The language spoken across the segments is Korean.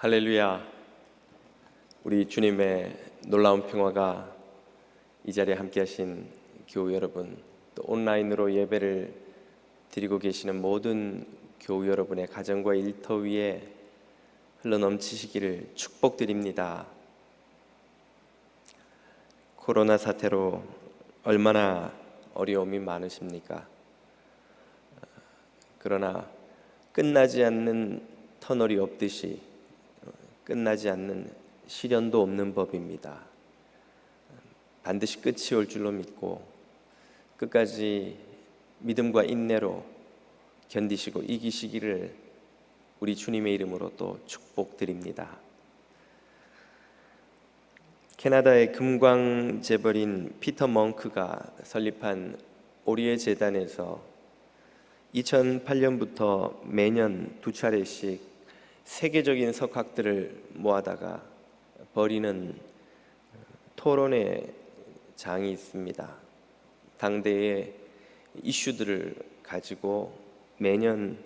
할렐루야. 우리 주님의 놀라운 평화가 이 자리에 함께 하신 교우 여러분, 또 온라인으로 예배를 드리고 계시는 모든 교우 여러분의 가정과 일터 위에 흘러넘치시기를 축복드립니다. 코로나 사태로 얼마나 어려움이 많으십니까? 그러나 끝나지 않는 터널이 없듯이 끝나지 않는 시련도 없는 법입니다. 반드시 끝이 올 줄로 믿고 끝까지 믿음과 인내로 견디시고 이기시기를 우리 주님의 이름으로 또 축복드립니다. 캐나다의 금광 재벌인 피터 멍크가 설립한 오리의 재단에서 2008년부터 매년 2차례씩 세계적인 석학들을 모아다가 벌이는 토론의 장이 있습니다. 당대의 이슈들을 가지고 매년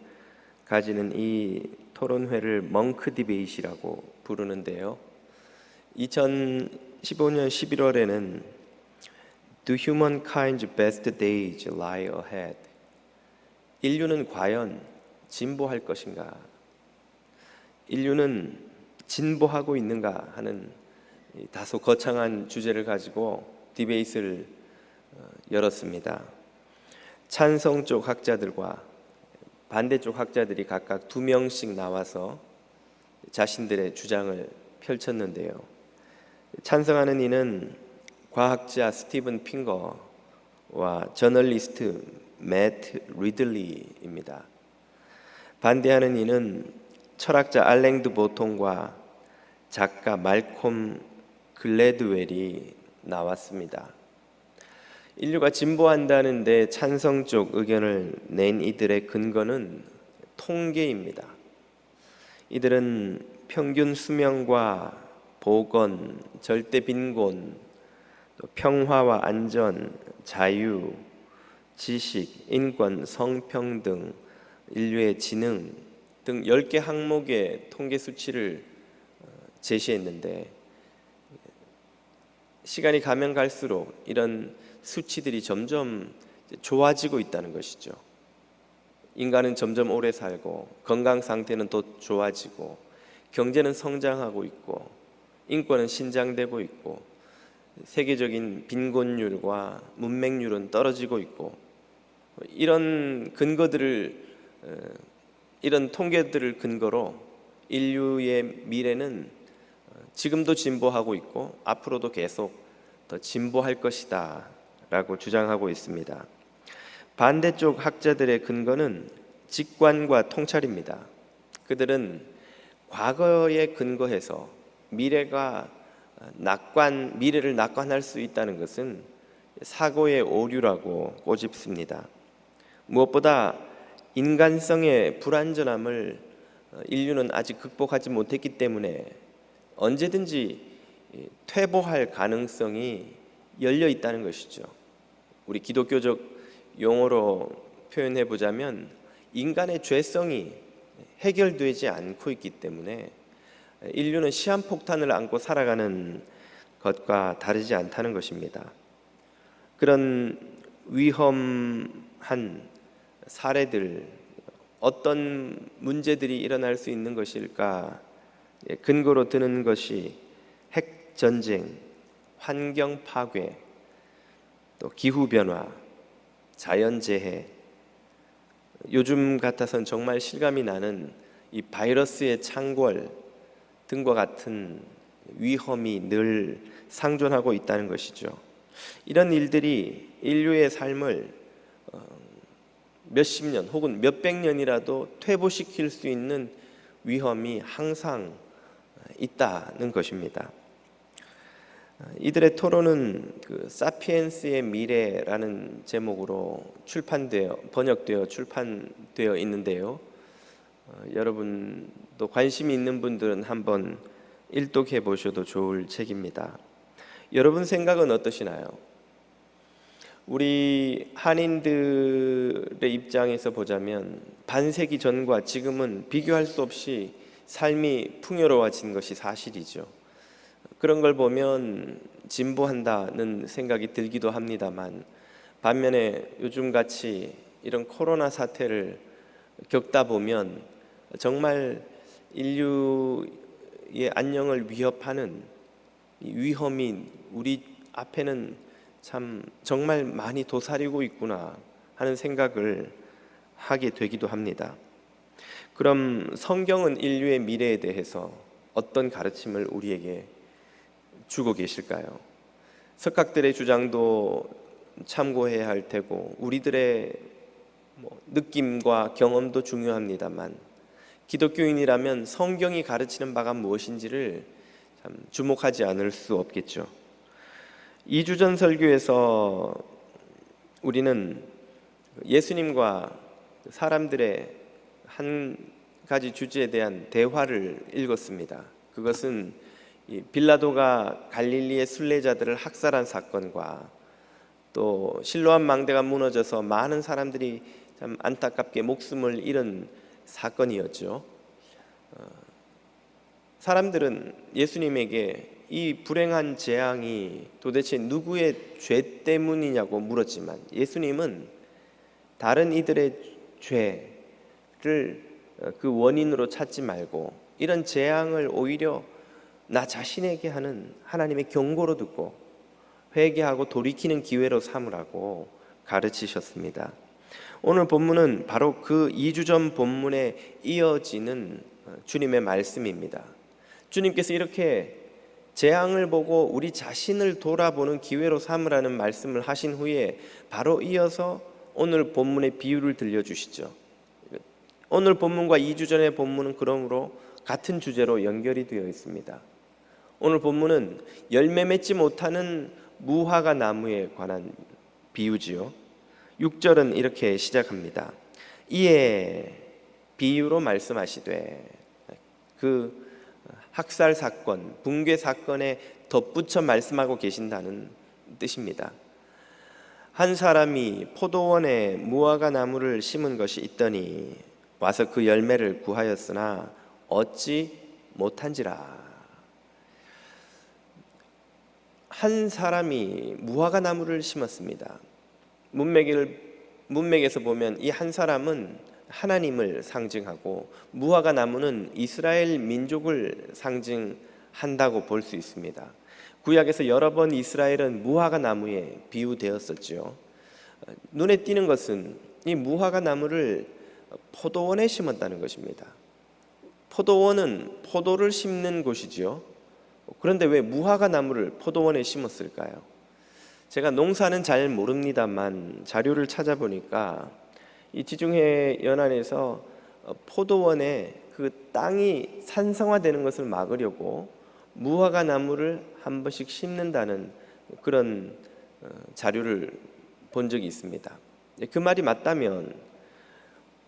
가지는 이 토론회를 멍크 디베이트라고 부르는데요. 2015년 11월에는 Do humankind's best days lie ahead? 인류는 과연 진보할 것인가? 인류는 진보하고 있는가 하는 다소 거창한 주제를 가지고 디베이트를 열었습니다. 찬성 쪽 학자들과 반대쪽 학자들이 각각 2명씩 나와서 자신들의 주장을 펼쳤는데요. 찬성하는 이는 과학자 스티븐 핑거와 저널리스트 매트 리들리입니다. 반대하는 이는 철학자 알랭드 보통과 작가 말콤 글래드웰이 나왔습니다. 인류가 진보한다는데 찬성 쪽 의견을 낸 이들의 근거는 통계입니다. 이들은 평균 수명과 보건, 절대 빈곤, 평화와 안전, 자유, 지식, 인권, 성평등, 인류의 지능 등 10개 항목의 통계 수치를 제시했는데 시간이 가면 갈수록 이런 수치들이 점점 좋아지고 있다는 것이죠. 인간은 점점 오래 살고 건강 상태는 더 좋아지고 경제는 성장하고 있고 인권은 신장되고 있고 세계적인 빈곤율과 문맹률은 떨어지고 있고 이런 통계들을 근거로 인류의 미래는 지금도 진보하고 있고 앞으로도 계속 더 진보할 것이다 라고 주장하고 있습니다. 반대쪽 학자들의 근거는 직관과 통찰입니다. 그들은 과거에 근거해서 미래를 낙관할 수 있다는 것은 사고의 오류라고 꼬집습니다. 무엇보다 인간성의 불완전함을 인류는 아직 극복하지 못했기 때문에 언제든지 퇴보할 가능성이 열려 있다는 것이죠. 우리 기독교적 용어로 표현해 보자면 인간의 죄성이 해결되지 않고 있기 때문에 인류는 시한폭탄을 안고 살아가는 것과 다르지 않다는 것입니다. 그런 위험한 사례들, 어떤 문제들이 일어날 수 있는 것일까? 근거로 드는 것이 핵전쟁, 환경 파괴, 또 기후변화, 자연재해, 요즘 같아서는 정말 실감이 나는 이 바이러스의 창궐 등과 같은 위험이 늘 상존하고 있다는 것이죠. 이런 일들이 인류의 삶을 몇십 년 혹은 몇백 년이라도 퇴보시킬 수 있는 위험이 항상 있다는 것입니다. 이들의 토론은 사피엔스의 미래라는 제목으로 번역되어 출판되어 있는데요. 여러분도 관심이 있는 분들은 한번 일독해 보셔도 좋을 책입니다. 여러분 생각은 어떠시나요? 우리 한인들의 입장에서 보자면 반세기 전과 지금은 비교할 수 없이 삶이 풍요로워진 것이 사실이죠. 그런 걸 보면 진보한다는 생각이 들기도 합니다만, 반면에 요즘같이 이런 코로나 사태를 겪다 보면 정말 인류의 안녕을 위협하는 이 위험이 우리 앞에는 참 정말 많이 도사리고 있구나 하는 생각을 하게 되기도 합니다. 그럼 성경은 인류의 미래에 대해서 어떤 가르침을 우리에게 주고 계실까요? 석학들의 주장도 참고해야 할 테고 우리들의 느낌과 경험도 중요합니다만, 기독교인이라면 성경이 가르치는 바가 무엇인지를 참 주목하지 않을 수 없겠죠. 2주 전 설교에서 우리는 예수님과 사람들의 한 가지 주제에 대한 대화를 읽었습니다. 그것은 빌라도가 갈릴리의 순례자들을 학살한 사건과 또 실로암 망대가 무너져서 많은 사람들이 참 안타깝게 목숨을 잃은 사건이었죠. 사람들은 예수님에게 이 불행한 재앙이 도대체 누구의 죄 때문이냐고 물었지만, 예수님은 다른 이들의 죄를 그 원인으로 찾지 말고 이런 재앙을 오히려 나 자신에게 하는 하나님의 경고로 듣고 회개하고 돌이키는 기회로 삼으라고 가르치셨습니다. 오늘 본문은 바로 그 2주 전 본문에 이어지는 주님의 말씀입니다. 주님께서 이렇게 재앙을 보고 우리 자신을 돌아보는 기회로 삼으라는 말씀을 하신 후에 바로 이어서 오늘 본문의 비유를 들려주시죠. 오늘 본문과 2주 전의 본문은 그러므로 같은 주제로 연결이 되어 있습니다. 오늘 본문은 열매 맺지 못하는 무화과 나무에 관한 비유지요. 6절은 이렇게 시작합니다. 이에 비유로 말씀하시되, 그 학살 사건, 붕괴 사건에 덧붙여 말씀하고 계신다는 뜻입니다. 한 사람이 포도원에 무화과 나무를 심은 것이 있더니 와서 그 열매를 구하였으나 얻지 못한지라. 한 사람이 무화과 나무를 심었습니다. 문맥에서 보면 이 한 사람은 하나님을 상징하고 무화과 나무는 이스라엘 민족을 상징한다고 볼 수 있습니다. 구약에서 여러 번 이스라엘은 무화과 나무에 비유되었었죠. 눈에 띄는 것은 이 무화과 나무를 포도원에 심었다는 것입니다. 포도원은 포도를 심는 곳이지요. 그런데 왜 무화과 나무를 포도원에 심었을까요? 제가 농사는 잘 모릅니다만 자료를 찾아보니까 이 지중해 연안에서 포도원에 그 땅이 산성화되는 것을 막으려고 무화과 나무를 한 번씩 심는다는 그런 자료를 본 적이 있습니다. 그 말이 맞다면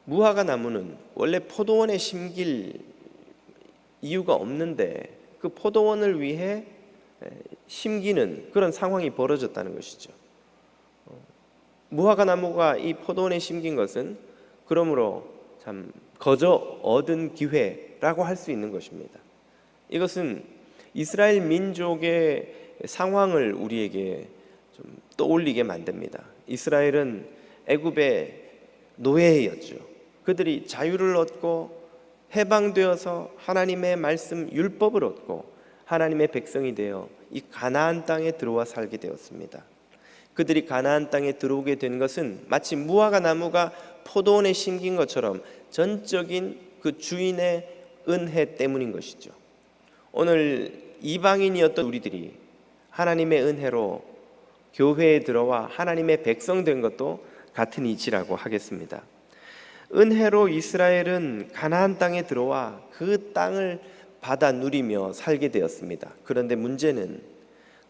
무화과 나무는 원래 포도원에 심길 이유가 없는데 그 포도원을 위해 심기는 그런 상황이 벌어졌다는 것이죠. 무화과 나무가 이 포도원에 심긴 것은 그러므로 참 거저 얻은 기회라고 할 수 있는 것입니다. 이것은 이스라엘 민족의 상황을 우리에게 좀 떠올리게 만듭니다. 이스라엘은 애굽의 노예였죠. 그들이 자유를 얻고 해방되어서 하나님의 말씀 율법을 얻고 하나님의 백성이 되어 이 가나안 땅에 들어와 살게 되었습니다. 그들이 가나안 땅에 들어오게 된 것은 마치 무화과 나무가 포도원에 심긴 것처럼 전적인 그 주인의 은혜 때문인 것이죠. 오늘 이방인이었던 우리들이 하나님의 은혜로 교회에 들어와 하나님의 백성 된 것도 같은 이치라고 하겠습니다. 은혜로 이스라엘은 가나안 땅에 들어와 그 땅을 받아 누리며 살게 되었습니다. 그런데 문제는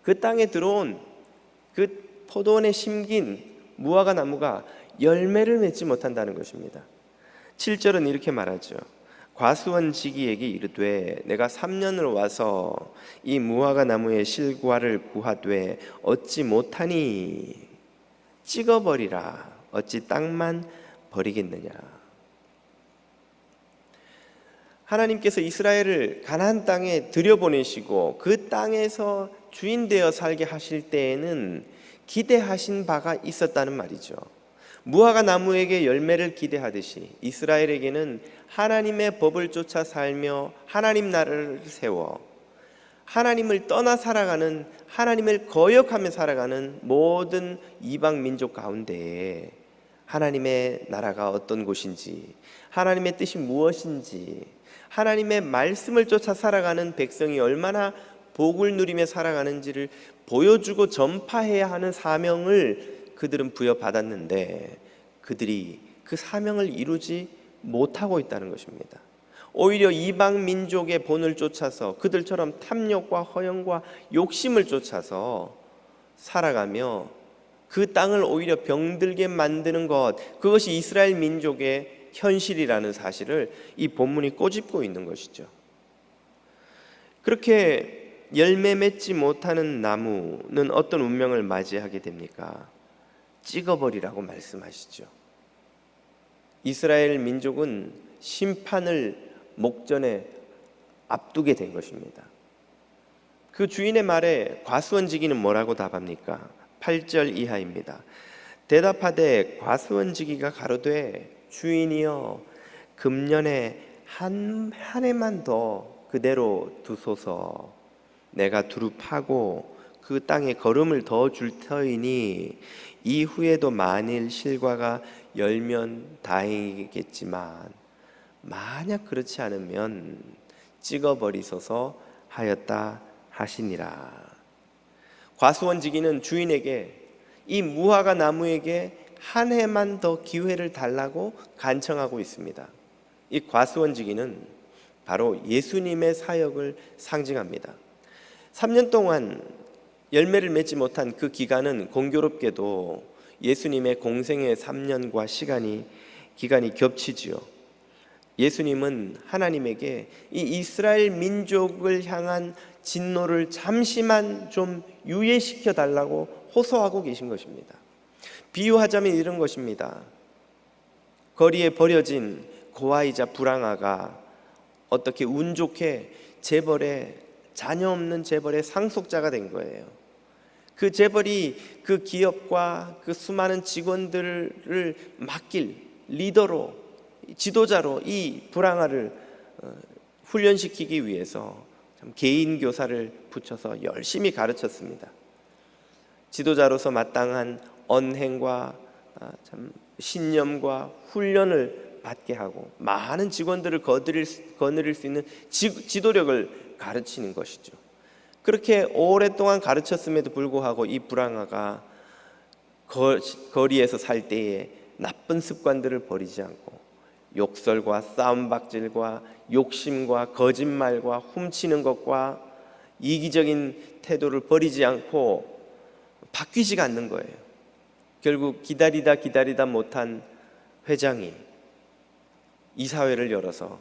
그 땅에 들어온 그 포도원에 심긴 무화과 나무가 열매를 맺지 못한다는 것입니다. 7절은 이렇게 말하죠. 과수원지기에게 이르되 내가 3년을 와서 이 무화과 나무의 실과를 구하되 얻지 못하니 찍어버리라. 어찌 땅만 버리겠느냐. 하나님께서 이스라엘을 가나안 땅에 들여보내시고 그 땅에서 주인 되어 살게 하실 때에는 기대하신 바가 있었다는 말이죠. 무화과 나무에게 열매를 기대하듯이 이스라엘에게는 하나님의 법을 쫓아 살며 하나님 나라를 세워 하나님을 떠나 살아가는, 하나님을 거역하며 살아가는 모든 이방 민족 가운데에 하나님의 나라가 어떤 곳인지, 하나님의 뜻이 무엇인지, 하나님의 말씀을 쫓아 살아가는 백성이 얼마나 복을 누리며 살아가는지를 보여주고 전파해야 하는 사명을 그들은 부여받았는데 그들이 그 사명을 이루지 못하고 있다는 것입니다. 오히려 이방 민족의 본을 쫓아서 그들처럼 탐욕과 허영과 욕심을 쫓아서 살아가며 그 땅을 오히려 병들게 만드는 것, 그것이 이스라엘 민족의 현실이라는 사실을 이 본문이 꼬집고 있는 것이죠. 그렇게 열매 맺지 못하는 나무는 어떤 운명을 맞이하게 됩니까? 찍어버리라고 말씀하시죠. 이스라엘 민족은 심판을 목전에 앞두게 된 것입니다. 그 주인의 말에 과수원지기는 뭐라고 답합니까? 8절 이하입니다. 대답하되 과수원지기가 가로되 주인이여 금년에 한 해만 더 그대로 두소서. 내가 두루 파고 그 땅에 거름을 더 줄 터이니 이후에도 만일 실과가 열면 다행이겠지만 만약 그렇지 않으면 찍어버리소서 하였다 하시니라. 과수원지기는 주인에게 이 무화과 나무에게 한 해만 더 기회를 달라고 간청하고 있습니다. 이 과수원지기는 바로 예수님의 사역을 상징합니다. 3년 동안 열매를 맺지 못한 그 기간은 공교롭게도 예수님의 공생의 3년과 기간이 겹치지요. 예수님은 하나님에게 이 이스라엘 민족을 향한 진노를 잠시만 좀 유예시켜 달라고 호소하고 계신 것입니다. 비유하자면 이런 것입니다. 거리에 버려진 고아이자 불황아가 어떻게 운 좋게 자녀 없는 재벌의 상속자가 된 거예요. 그 재벌이 그 기업과 그 수많은 직원들을 맡길 리더로, 지도자로 이 불황아를 훈련시키기 위해서 개인 교사를 붙여서 열심히 가르쳤습니다. 지도자로서 마땅한 언행과 신념과 훈련을 받게 하고 많은 직원들을 거느릴 수 있는 지도력을 가르치는 것이죠. 그렇게 오랫동안 가르쳤음에도 불구하고 이 불황아가 거리에서 살 때에 나쁜 습관들을 버리지 않고 욕설과 싸움박질과 욕심과 거짓말과 훔치는 것과 이기적인 태도를 버리지 않고 바뀌지가 않는 거예요. 결국 기다리다 못한 회장이 이사회를 열어서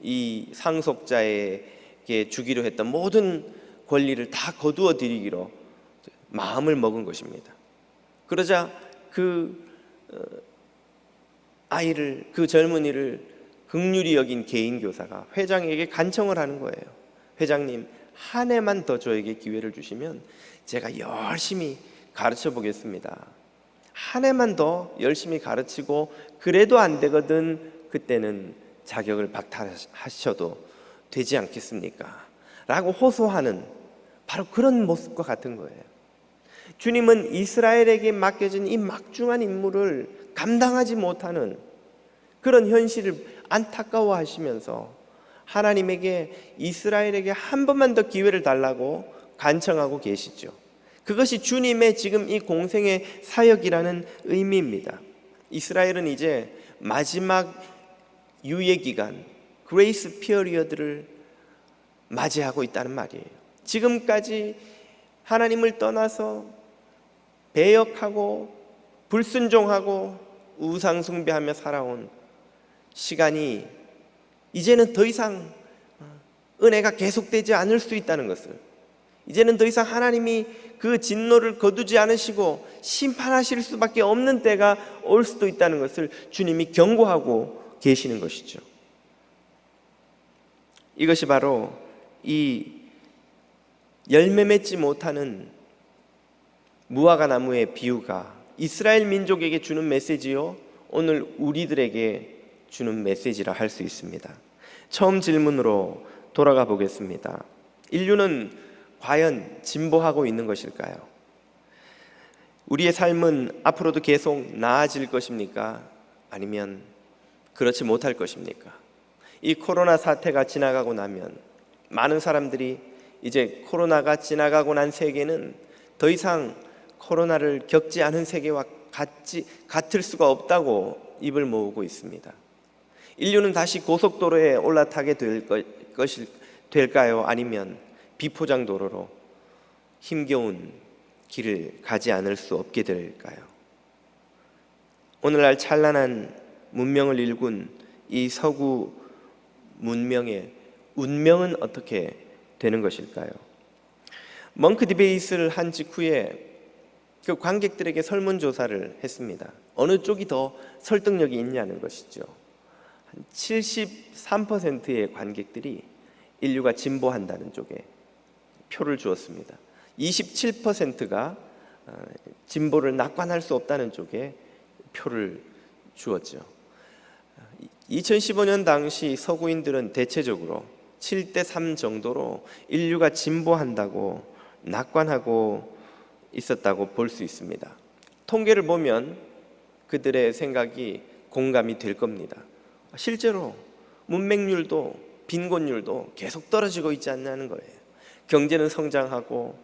이 상속자에게 주기로 했던 모든 권리를 다 거두어 드리기로 마음을 먹은 것입니다. 그러자 그 젊은이를 긍휼히 여긴 개인 교사가 회장에게 간청을 하는 거예요. 회장님, 한 해만 더 저에게 기회를 주시면 제가 열심히 가르쳐 보겠습니다. 한 해만 더 열심히 가르치고 그래도 안 되거든 그때는 자격을 박탈하셔도 되지 않겠습니까? 라고 호소하는 바로 그런 모습과 같은 거예요. 주님은 이스라엘에게 맡겨진 이 막중한 임무를 감당하지 못하는 그런 현실을 안타까워하시면서 하나님에게 이스라엘에게 한 번만 더 기회를 달라고 간청하고 계시죠. 그것이 주님의 지금 이 공생의 사역이라는 의미입니다. 이스라엘은 이제 마지막 유예 기간, 그레이스 피어리어드를 맞이하고 있다는 말이에요. 지금까지 하나님을 떠나서 배역하고 불순종하고 우상 숭배하며 살아온 시간이 이제는 더 이상 은혜가 계속되지 않을 수 있다는 것을, 이제는 더 이상 하나님이 그 진노를 거두지 않으시고 심판하실 수밖에 없는 때가 올 수도 있다는 것을 주님이 경고하고 계시는 것이죠. 이것이 바로 이 열매 맺지 못하는 무화과 나무의 비유가 이스라엘 민족에게 주는 메시지요, 오늘 우리들에게 주는 메시지라 할 수 있습니다. 처음 질문으로 돌아가 보겠습니다. 인류는 과연 진보하고 있는 것일까요? 우리의 삶은 앞으로도 계속 나아질 것입니까? 아니면 그렇지 못할 것입니까? 이 코로나 사태가 지나가고 나면 많은 사람들이 이제 코로나가 지나가고 난 세계는 더 이상 코로나를 겪지 않은 세계와 같을 수가 없다고 입을 모으고 있습니다. 인류는 다시 고속도로에 올라타게 될까요? 아니면 비포장 도로로 힘겨운 길을 가지 않을 수 없게 될까요? 오늘날 찬란한 문명을 일군 이 서구 문명의 운명은 어떻게 되는 것일까요? 멍크 디베이트를 한 직후에 그 관객들에게 설문조사를 했습니다. 어느 쪽이 더 설득력이 있냐는 것이죠. 73%의 관객들이 인류가 진보한다는 쪽에 표를 주었습니다. 27%가 진보를 낙관할 수 없다는 쪽에 표를 주었죠. 2015년 당시 서구인들은 대체적으로 7대3 정도로 인류가 진보한다고 낙관하고 있었다고 볼 수 있습니다. 통계를 보면 그들의 생각이 공감이 될 겁니다. 실제로 문맹률도 빈곤율도 계속 떨어지고 있지 않냐는 거예요. 경제는 성장하고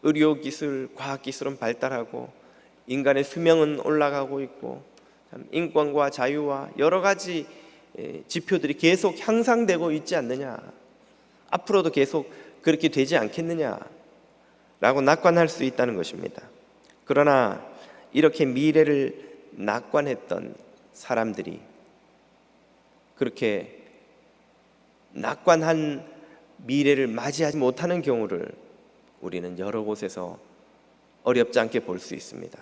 의료기술, 과학기술은 발달하고 인간의 수명은 올라가고 있고 인권과 자유와 여러 가지 지표들이 계속 향상되고 있지 않느냐, 앞으로도 계속 그렇게 되지 않겠느냐라고 낙관할 수 있다는 것입니다. 그러나 이렇게 미래를 낙관했던 사람들이 그렇게 낙관한 미래를 맞이하지 못하는 경우를 우리는 여러 곳에서 어렵지 않게 볼 수 있습니다.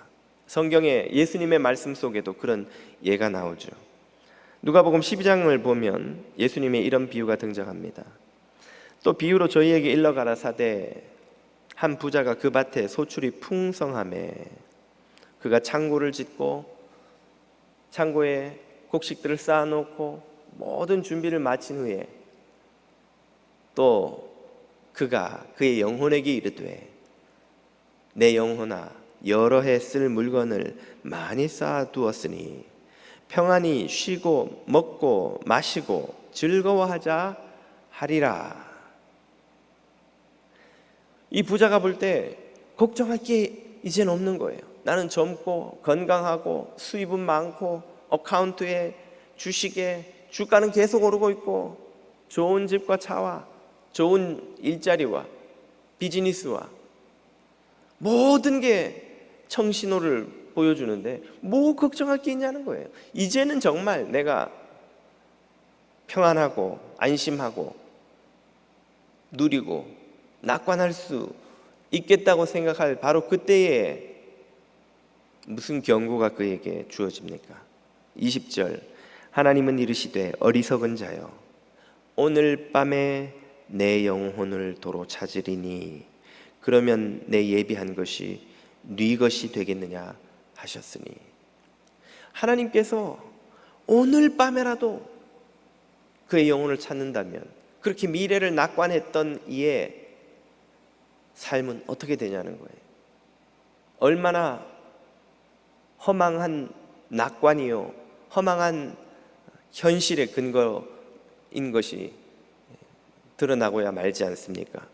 성경에 예수님의 말씀 속에도 그런 예가 나오죠. 누가복음 12장을 보면 예수님의 이런 비유가 등장합니다. 또 비유로 저희에게 일러 가라사대 한 부자가 그 밭에 소출이 풍성하매 그가 창고를 짓고 창고에 곡식들을 쌓아놓고 모든 준비를 마친 후에 또 그가 그의 영혼에게 이르되 내 영혼아 여러 해 쓸 물건을 많이 쌓아두었으니 평안히 쉬고 먹고 마시고 즐거워하자 하리라. 이 부자가 볼 때 걱정할 게 이젠 없는 거예요. 나는 젊고 건강하고 수입은 많고 어카운트에 주식에 주가는 계속 오르고 있고 좋은 집과 차와 좋은 일자리와 비즈니스와 모든 게 청신호를 보여주는데 뭐 걱정할 게 있냐는 거예요. 이제는 정말 내가 평안하고 안심하고 누리고 낙관할 수 있겠다고 생각할 바로 그때에 무슨 경고가 그에게 주어집니까? 20절 하나님은 이르시되 어리석은 자여 오늘 밤에 내 영혼을 도로 찾으리니 그러면 내 예비한 것이 네 것이 되겠느냐 하셨으니, 하나님께서 오늘 밤에라도 그의 영혼을 찾는다면 그렇게 미래를 낙관했던 이의 삶은 어떻게 되냐는 거예요. 얼마나 허망한 낙관이요 허망한 현실의 근거인 것이 드러나고야 말지 않습니까?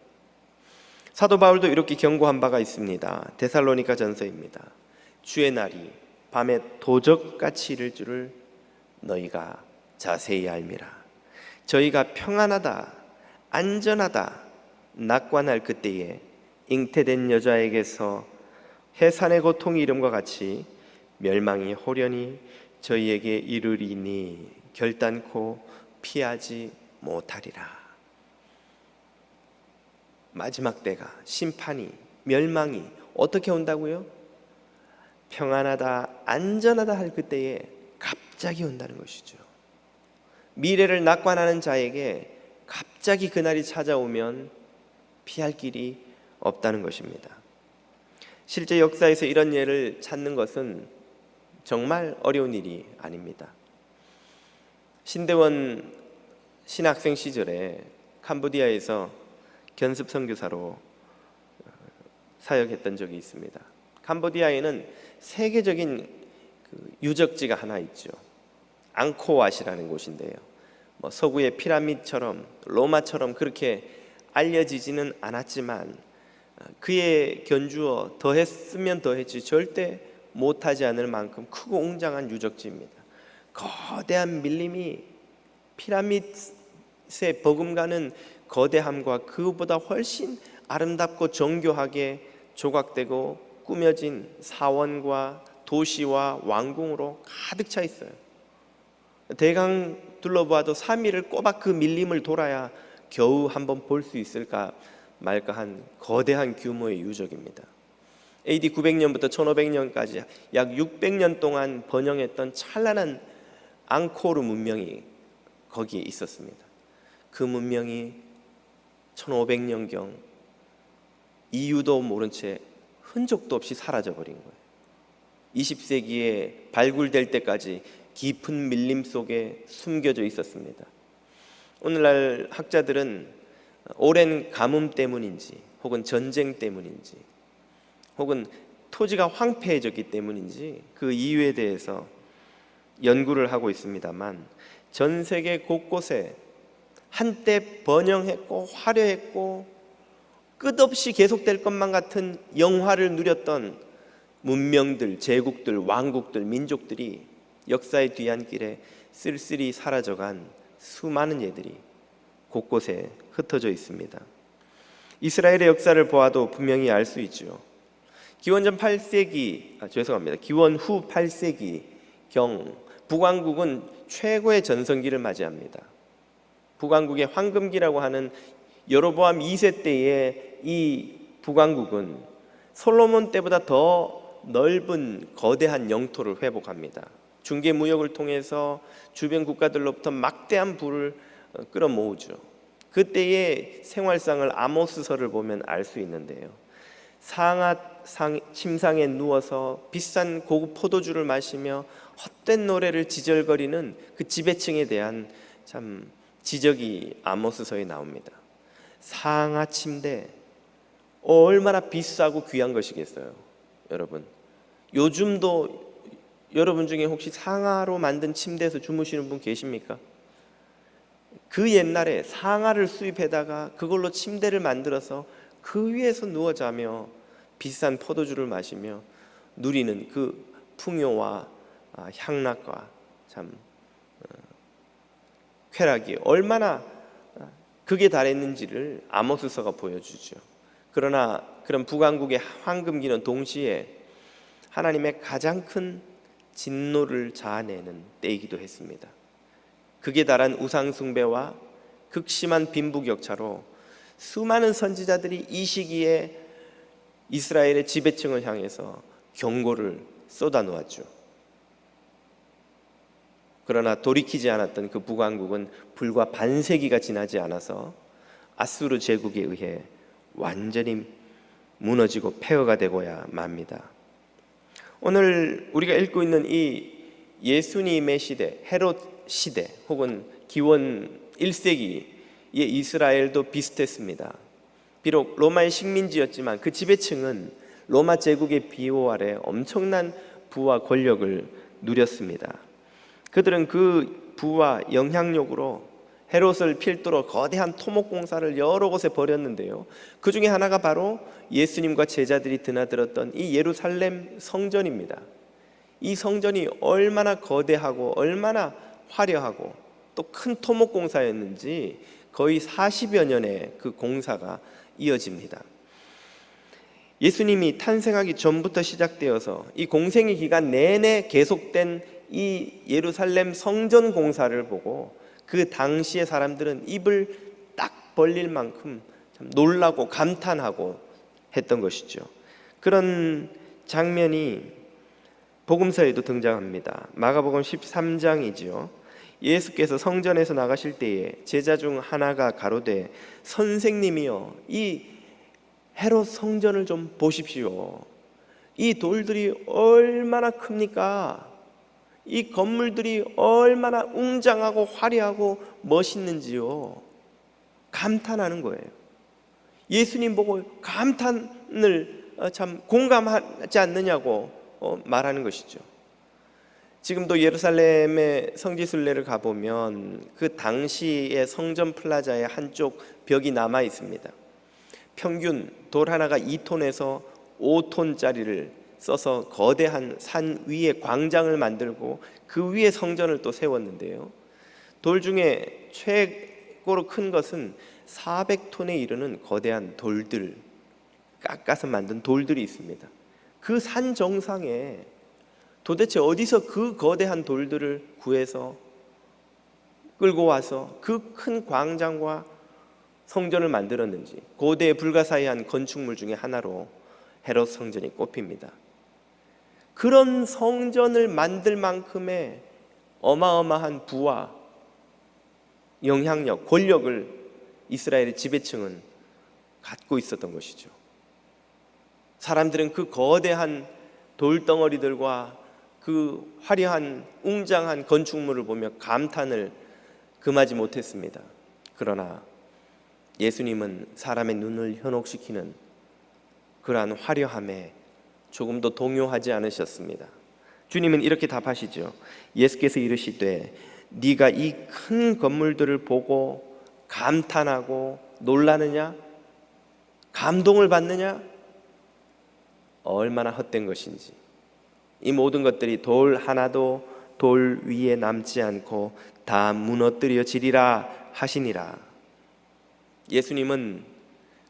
사도 바울도 이렇게 경고한 바가 있습니다. 데살로니가 전서입니다. 주의 날이 밤에 도적같이 이를 줄을 너희가 자세히 알미라. 저희가 평안하다 안전하다 낙관할 그때에 잉태된 여자에게서 해산의 고통이 이름과 같이 멸망이 호련히 저희에게 이르리니 결단코 피하지 못하리라. 마지막 때가 심판이 멸망이 어떻게 온다고요? 평안하다 안전하다 할 그때에 갑자기 온다는 것이죠. 미래를 낙관하는 자에게 갑자기 그날이 찾아오면 피할 길이 없다는 것입니다. 실제 역사에서 이런 예를 찾는 것은 정말 어려운 일이 아닙니다. 신대원 신학생 시절에 캄보디아에서 견습 선교사로 사역했던 적이 있습니다. 캄보디아에는 세계적인 유적지가 하나 있죠. 앙코왓이라는 곳인데요. 서구의 피라미드처럼 로마처럼 그렇게 알려지지는 않았지만 그에 견주어 더했으면 더했지 절대 못하지 않을 만큼 크고 웅장한 유적지입니다. 거대한 밀림이 피라미드에 버금가는 거대함과 그보다 훨씬 아름답고 정교하게 조각되고 꾸며진 사원과 도시와 왕궁으로 가득 차 있어요. 대강 둘러봐도 3일을 꼬박 그 밀림을 돌아야 겨우 한번 볼 수 있을까 말까 한 거대한 규모의 유적입니다. AD 900년부터 1500년까지 약 600년 동안 번영했던 찬란한 앙코르 문명이 거기에 있었습니다. 그 문명이 1500년경 이유도 모른 채 흔적도 없이 사라져버린 거예요. 20세기에 발굴될 때까지 깊은 밀림 속에 숨겨져 있었습니다. 오늘날 학자들은 오랜 가뭄 때문인지 혹은 전쟁 때문인지 혹은 토지가 황폐해졌기 때문인지 그 이유에 대해서 연구를 하고 있습니다만 전 세계 곳곳에 한때 번영했고 화려했고 끝없이 계속될 것만 같은 영화를 누렸던 문명들, 제국들, 왕국들, 민족들이 역사의 뒤안길에 쓸쓸히 사라져간 수많은 예들이 곳곳에 흩어져 있습니다. 이스라엘의 역사를 보아도 분명히 알 수 있죠. 기원 후 8세기 경 북왕국은 최고의 전성기를 맞이합니다. 북왕국의 황금기라고 하는 여로보암 2세 때의 이 북왕국은 솔로몬 때보다 더 넓은 거대한 영토를 회복합니다. 중개 무역을 통해서 주변 국가들로부터 막대한 부를 끌어모으죠. 그때의 생활상을 아모스서를 보면 알 수 있는데요. 침상에 누워서 비싼 고급 포도주를 마시며 헛된 노래를 지절거리는 그 지배층에 대한 참 지적이 아모스서에 나옵니다. 상하 침대 얼마나 비싸고 귀한 것이겠어요. 여러분, 요즘도 여러분 중에 혹시 상하로 만든 침대에서 주무시는 분 계십니까? 그 옛날에 상하를 수입해다가 그걸로 침대를 만들어서 그 위에서 누워 자며 비싼 포도주를 마시며 누리는 그 풍요와 향락과 참 쾌락이 얼마나 극에 달했는지를 아모스서가 보여주죠. 그러나 그런 북왕국의 황금기는 동시에 하나님의 가장 큰 진노를 자아내는 때이기도 했습니다. 극에 달한 우상 숭배와 극심한 빈부격차로 수많은 선지자들이 이 시기에 이스라엘의 지배층을 향해서 경고를 쏟아놓았죠. 그러나 돌이키지 않았던 그 북왕국은 불과 반세기가 지나지 않아서 아수르 제국에 의해 완전히 무너지고 폐허가 되고야 맙니다. 오늘 우리가 읽고 있는 이 예수님의 시대, 헤롯 시대 혹은 기원 1세기의 이스라엘도 비슷했습니다. 비록 로마의 식민지였지만 그 지배층은 로마 제국의 비호 아래 엄청난 부와 권력을 누렸습니다. 그들은 그 부와 영향력으로 헤롯을 필두로 거대한 토목공사를 여러 곳에 벌였는데요. 그 중에 하나가 바로 예수님과 제자들이 드나들었던 이 예루살렘 성전입니다. 이 성전이 얼마나 거대하고 얼마나 화려하고 또 큰 토목공사였는지 거의 40여 년의 그 공사가 이어집니다. 예수님이 탄생하기 전부터 시작되어서 이 공생의 기간 내내 계속된 이 예루살렘 성전 공사를 보고 그 당시의 사람들은 입을 딱 벌릴 만큼 참 놀라고 감탄하고 했던 것이죠. 그런 장면이 복음서에도 등장합니다. 마가복음 13장이지요. 예수께서 성전에서 나가실 때에 제자 중 하나가 가로되 선생님이여 이 헤롯 성전을 좀 보십시오. 이 돌들이 얼마나 큽니까? 이 건물들이 얼마나 웅장하고 화려하고 멋있는지요. 감탄하는 거예요. 예수님 보고 감탄을 참 공감하지 않느냐고 말하는 것이죠. 지금도 예루살렘의 성지순례를 가보면 그 당시의 성전 플라자의 한쪽 벽이 남아 있습니다. 평균 돌 하나가 2톤에서 5톤짜리를 써서 거대한 산 위에 광장을 만들고 그 위에 성전을 또 세웠는데요, 돌 중에 최고로 큰 것은 400톤에 이르는 거대한 돌들, 깎아서 만든 돌들이 있습니다. 그 산 정상에 도대체 어디서 그 거대한 돌들을 구해서 끌고 와서 그 큰 광장과 성전을 만들었는지, 고대 불가사의한 건축물 중에 하나로 헤롯 성전이 꼽힙니다. 그런 성전을 만들 만큼의 어마어마한 부와 영향력, 권력을 이스라엘의 지배층은 갖고 있었던 것이죠. 사람들은 그 거대한 돌덩어리들과 그 화려한 웅장한 건축물을 보며 감탄을 금하지 못했습니다. 그러나 예수님은 사람의 눈을 현혹시키는 그러한 화려함에 조금도 동요하지 않으셨습니다. 주님은 이렇게 답하시죠. 예수께서 이르시되 네가 이 큰 건물들을 보고 감탄하고 놀라느냐? 감동을 받느냐? 얼마나 헛된 것인지. 이 모든 것들이 돌 하나도 돌 위에 남지 않고 다 무너뜨려지리라 하시니라. 예수님은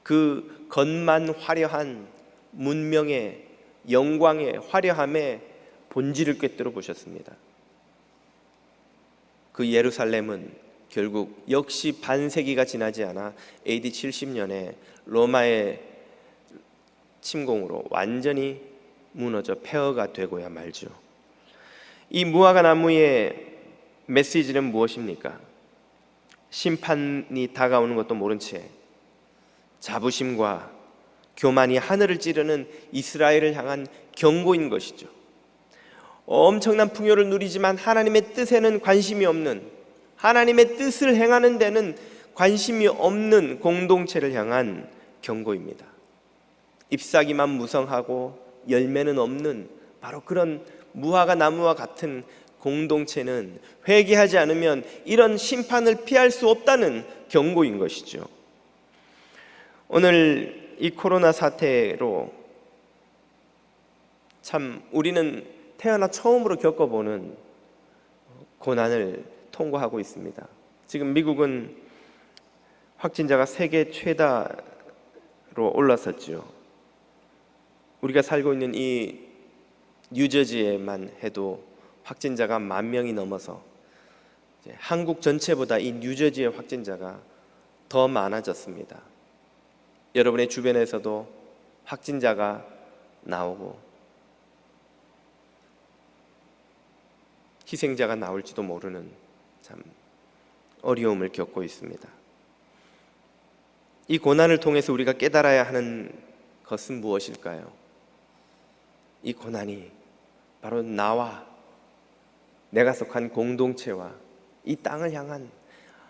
그 겉만 화려한 문명의 영광의 화려함의 본질을 꿰뚫어 보셨습니다. 그 예루살렘은 결국 역시 반세기가 지나지 않아 AD 70년에 로마의 침공으로 완전히 무너져 폐허가 되고야 말죠. 이 무화과 나무의 메시지는 무엇입니까? 심판이 다가오는 것도 모른 채 자부심과 교만이 하늘을 찌르는 이스라엘을 향한 경고인 것이죠. 엄청난 풍요를 누리지만 하나님의 뜻에는 관심이 없는, 하나님의 뜻을 행하는 데는 관심이 없는 공동체를 향한 경고입니다. 잎사귀만 무성하고 열매는 없는 바로 그런 무화과 나무와 같은 공동체는 회개하지 않으면 이런 심판을 피할 수 없다는 경고인 것이죠. 오늘 이 코로나 사태로 참 우리는 태어나 처음으로 겪어보는 고난을 통과하고 있습니다. 지금 미국은 확진자가 세계 최다로 올라섰죠. 우리가 살고 있는 이 뉴저지에만 해도 확진자가 10,000명이 넘어서 한국 전체보다 이 뉴저지의 확진자가 더 많아졌습니다. 여러분의 주변에서도 확진자가 나오고 희생자가 나올지도 모르는 참 어려움을 겪고 있습니다. 이 고난을 통해서 우리가 깨달아야 하는 것은 무엇일까요? 이 고난이 바로 나와 내가 속한 공동체와 이 땅을 향한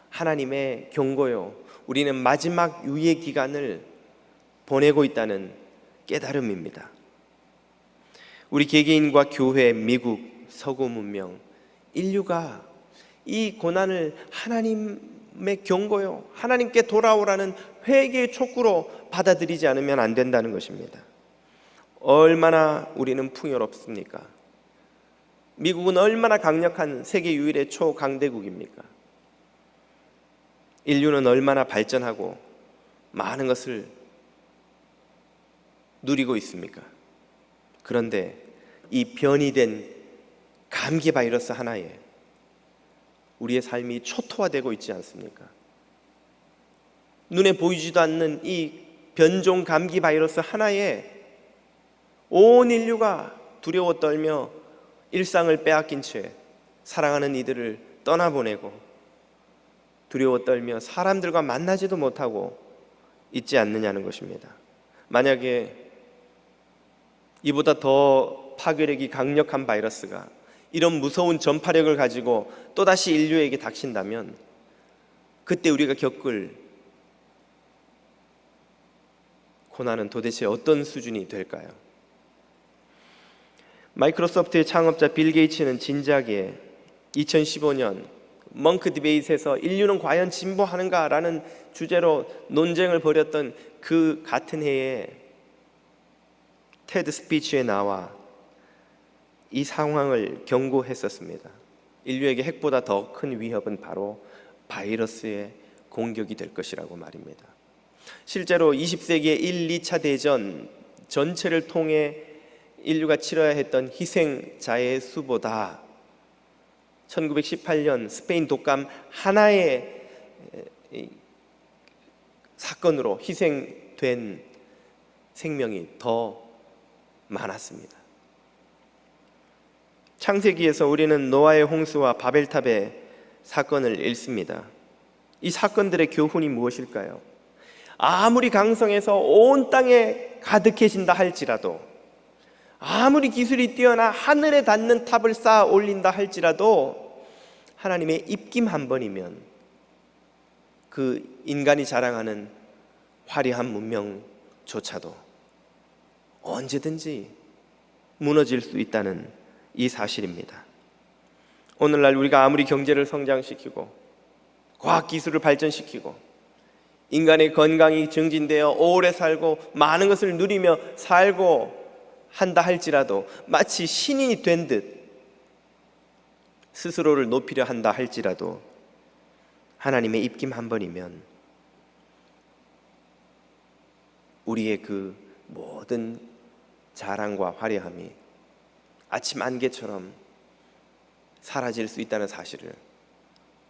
하나님의 경고요, 우리는 마지막 유예 기간을 보내고 있다는 깨달음입니다. 우리 개개인과 교회, 미국, 서구 문명, 인류가 이 고난을 하나님의 경고요, 하나님께 돌아오라는 회개의 촉구로 받아들이지 않으면 안 된다는 것입니다. 얼마나 우리는 풍요롭습니까? 미국은 얼마나 강력한 세계 유일의 초강대국입니까? 인류는 얼마나 발전하고 많은 것을 누리고 있습니까? 그런데 이 변이된 감기 바이러스 하나에 우리의 삶이 초토화되고 있지 않습니까? 눈에 보이지도 않는 이 변종 감기 바이러스 하나에 온 인류가 두려워 떨며 일상을 빼앗긴 채 사랑하는 이들을 떠나보내고 두려워 떨며 사람들과 만나지도 못하고 있지 않느냐는 것입니다. 만약에 이보다 더 파괴력이 강력한 바이러스가 이런 무서운 전파력을 가지고 또다시 인류에게 닥친다면 그때 우리가 겪을 고난은 도대체 어떤 수준이 될까요? 마이크로소프트의 창업자 빌 게이츠는 진작에 2015년 멍크 디베이트에서 인류는 과연 진보하는가라는 주제로 논쟁을 벌였던 그 같은 해에 테드 스피치에 나와 이 상황을 경고했었습니다. 인류에게 핵보다 더 큰 위협은 바로 바이러스의 공격이 될 것이라고 말입니다. 실제로 20세기의 1, 2차 대전 전체를 통해 인류가 치러야 했던 희생자의 수보다 1918년 스페인 독감 하나의 사건으로 희생된 생명이 더 많았습니다. 창세기에서 우리는 노아의 홍수와 바벨탑의 사건을 읽습니다. 이 사건들의 교훈이 무엇일까요? 아무리 강성해서 온 땅에 가득해진다 할지라도, 아무리 기술이 뛰어나 하늘에 닿는 탑을 쌓아 올린다 할지라도 하나님의 입김 한 번이면 그 인간이 자랑하는 화려한 문명조차도 언제든지 무너질 수 있다는 이 사실입니다. 오늘날 우리가 아무리 경제를 성장시키고 과학기술을 발전시키고 인간의 건강이 증진되어 오래 살고 많은 것을 누리며 살고 한다 할지라도, 마치 신인이 된 듯 스스로를 높이려 한다 할지라도 하나님의 입김 한 번이면 우리의 그 모든 자랑과 화려함이 아침 안개처럼 사라질 수 있다는 사실을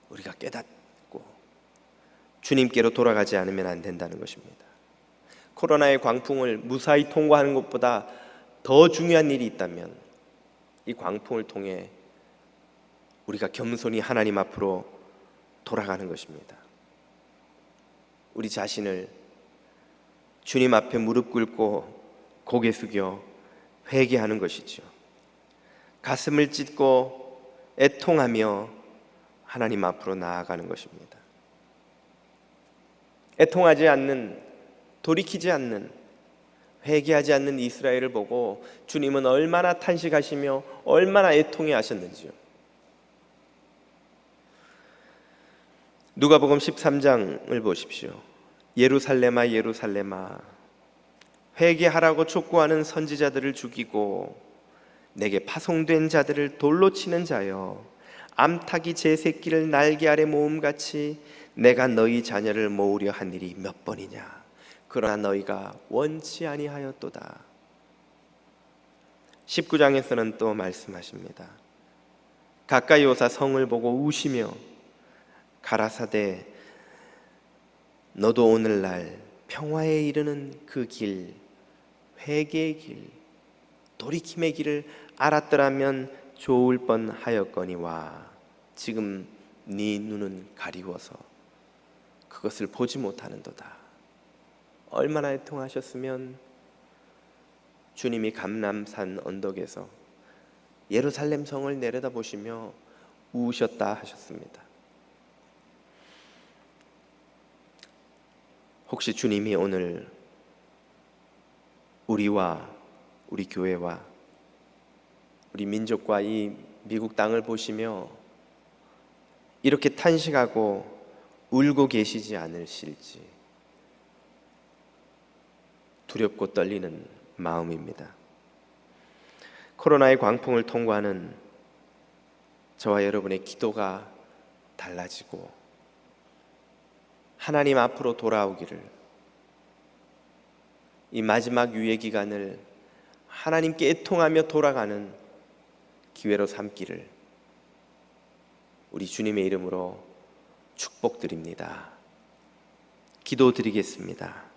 우리가 깨닫고 주님께로 돌아가지 않으면 안 된다는 것입니다. 코로나의 광풍을 무사히 통과하는 것보다 더 중요한 일이 있다면 이 광풍을 통해 우리가 겸손히 하나님 앞으로 돌아가는 것입니다. 우리 자신을 주님 앞에 무릎 꿇고 고개 숙여 회개하는 것이죠. 가슴을 찢고 애통하며 하나님 앞으로 나아가는 것입니다. 애통하지 않는, 돌이키지 않는, 회개하지 않는 이스라엘을 보고 주님은 얼마나 탄식하시며 얼마나 애통해 하셨는지요. 누가복음 13장을 보십시오. 예루살렘아 예루살렘아, 회개하라고 촉구하는 선지자들을 죽이고 내게 파송된 자들을 돌로 치는 자여, 암탉이 제 새끼를 날개 아래 모음같이 내가 너희 자녀를 모으려 한 일이 몇 번이냐. 그러나 너희가 원치 아니하였도다. 19장에서는 또 말씀하십니다. 가까이 오사 성을 보고 우시며 가라사대 너도 오늘날 평화에 이르는 그 길, 회개의 길, 돌이킴의 길을 알았더라면 좋을 뻔하였거니와 지금 네 눈은 가리워서 그것을 보지 못하는도다. 얼마나 애통하셨으면 주님이 감람산 언덕에서 예루살렘 성을 내려다보시며 우셨다 하셨습니다. 혹시 주님이 오늘 우리와 우리 교회와 우리 민족과 이 미국 땅을 보시며 이렇게 탄식하고 울고 계시지 않으실지 두렵고 떨리는 마음입니다. 코로나의 광풍을 통과하는 저와 여러분의 기도가 달라지고 하나님 앞으로 돌아오기를, 이 마지막 유예 기간을 하나님께 애통하며 돌아가는 기회로 삼기를 우리 주님의 이름으로 축복드립니다. 기도드리겠습니다.